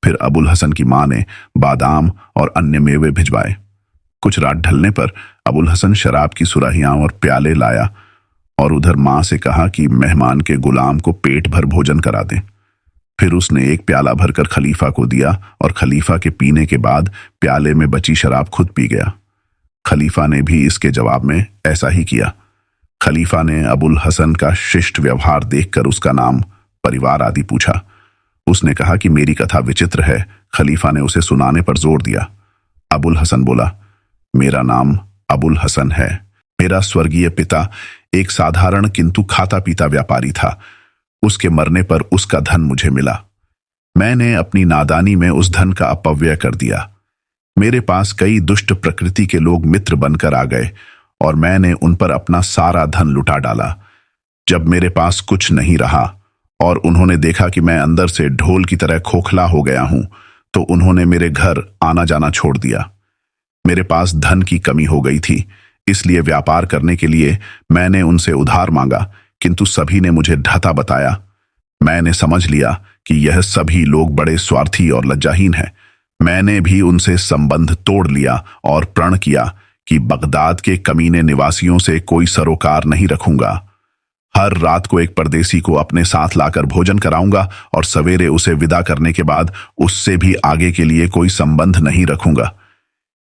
फिर अबुल हसन की मां ने बादाम और अन्य मेवे भिजवाए। कुछ रात ढलने पर अबुल हसन शराब की सुराहियां और प्याले लाया और उधर मां से कहा कि मेहमान के गुलाम को पेट भर भोजन करा दें। फिर उसने एक प्याला भरकर खलीफा को दिया और खलीफा के पीने के बाद प्याले में बची शराब खुद पी गया। खलीफा ने भी इसके जवाब में ऐसा ही किया। खलीफा ने अबुल हसन का शिष्ट व्यवहार देखकर उसका नाम, परिवार आदि पूछा। उसने कहा कि मेरी कथा विचित्र है। खलीफा ने उसे सुनाने पर जोर दिया। अबुल हसन बोला, मेरा नाम अबुल हसन है। मेरा स्वर्गीय पिता एक साधारण किंतु खाता पीता व्यापारी था। उसके मरने पर उसका धन मुझे मिला। मैंने अपनी नादानी में उस धन का अपव्यय कर दिया। मेरे पास कई दुष्ट प्रकृति के लोग मित्र बनकर आ गए और मैंने उन पर अपना सारा धन लुटा डाला। जब मेरे पास कुछ नहीं रहा और उन्होंने देखा कि मैं अंदर से ढोल की तरह खोखला हो गया हूं, तो उन्होंने मेरे घर आना जाना छोड़ दिया। मेरे पास धन की कमी हो गई थी, इसलिए व्यापार करने के लिए मैंने उनसे उधार मांगा, किंतु सभी ने मुझे ढाता बताया। मैंने समझ लिया कि यह सभी लोग बड़े स्वार्थी और लज्जाहीन हैं। मैंने भी उनसे संबंध तोड़ लिया और प्रण किया कि बगदाद के कमीने निवासियों से कोई सरोकार नहीं रखूंगा। हर रात को एक परदेसी को अपने साथ लाकर भोजन कराऊंगा और सवेरे उसे विदा करने के बाद उससे भी आगे के लिए कोई संबंध नहीं रखूंगा।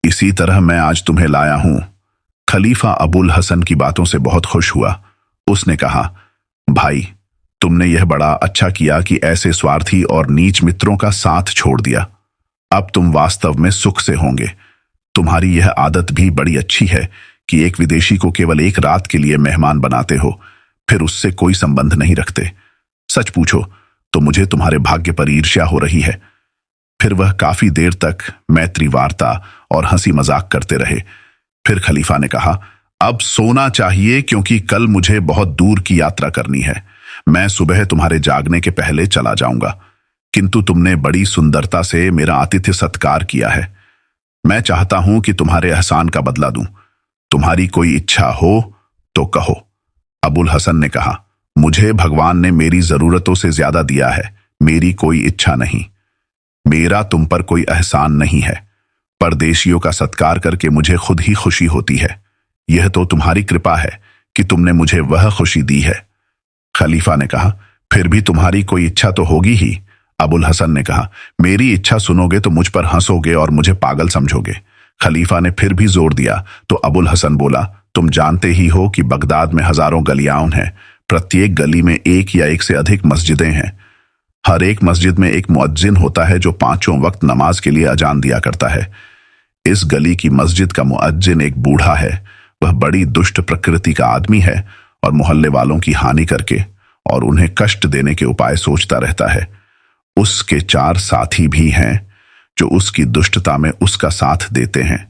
इसी तरह मैं आज तुम्हें लाया हूं। खलीफा अबुल हसन की बातों से बहुत खुश हुआ। उसने कहा, भाई, तुमने यह बड़ा अच्छा किया कि ऐसे स्वार्थी और नीच मित्रों का साथ छोड़ दिया। अब तुम वास्तव में सुख से होंगे। तुम्हारी यह आदत भी बड़ी अच्छी है कि एक विदेशी को केवल एक रात के लिए मेहमान बनाते हो, फिर उससे कोई संबंध नहीं रखते। सच पूछो तो मुझे तुम्हारे भाग्य पर ईर्ष्या हो रही है। फिर वह काफी देर तक मैत्री वार्ता और हंसी मजाक करते रहे। फिर खलीफा ने कहा, अब सोना चाहिए क्योंकि कल मुझे बहुत दूर की यात्रा करनी है। मैं सुबह तुम्हारे जागने के पहले चला जाऊंगा, किंतु तुमने बड़ी सुंदरता से मेरा आतिथ्य सत्कार किया है। मैं चाहता हूं कि तुम्हारे एहसान का बदला दूं। तुम्हारी कोई इच्छा हो तो कहो। अबुल हसन ने कहा, मुझे भगवान ने मेरी जरूरतों से ज्यादा दिया है। मेरी कोई इच्छा नहीं। मेरा तुम पर कोई एहसान नहीं है। परदेशियों का सत्कार करके मुझे खुद ही खुशी होती है। यह तो तुम्हारी कृपा है कि तुमने मुझे वह खुशी दी है। खलीफा ने कहा, फिर भी तुम्हारी कोई इच्छा तो होगी ही। अबुल हसन ने कहा, मेरी इच्छा सुनोगे तो मुझ पर हंसोगे और मुझे पागल समझोगे। खलीफा ने फिर भी जोर दिया तो अबुल हसन बोला, तुम जानते ही हो कि बगदाद में हजारों गलियां हैं। प्रत्येक गली में एक या एक से अधिक मस्जिदें हैं। हर एक मस्जिद में एक मुअज्जिन होता है जो पांचों वक्त नमाज के लिए अजान दिया करता है। इस गली की मस्जिद का मुअज्जिन एक बूढ़ा है। वह बड़ी दुष्ट प्रकृति का आदमी है और मोहल्ले वालों की हानि करके और उन्हें कष्ट देने के उपाय सोचता रहता है। उसके 4 साथी भी हैं जो उसकी दुष्टता में उसका साथ देते हैं।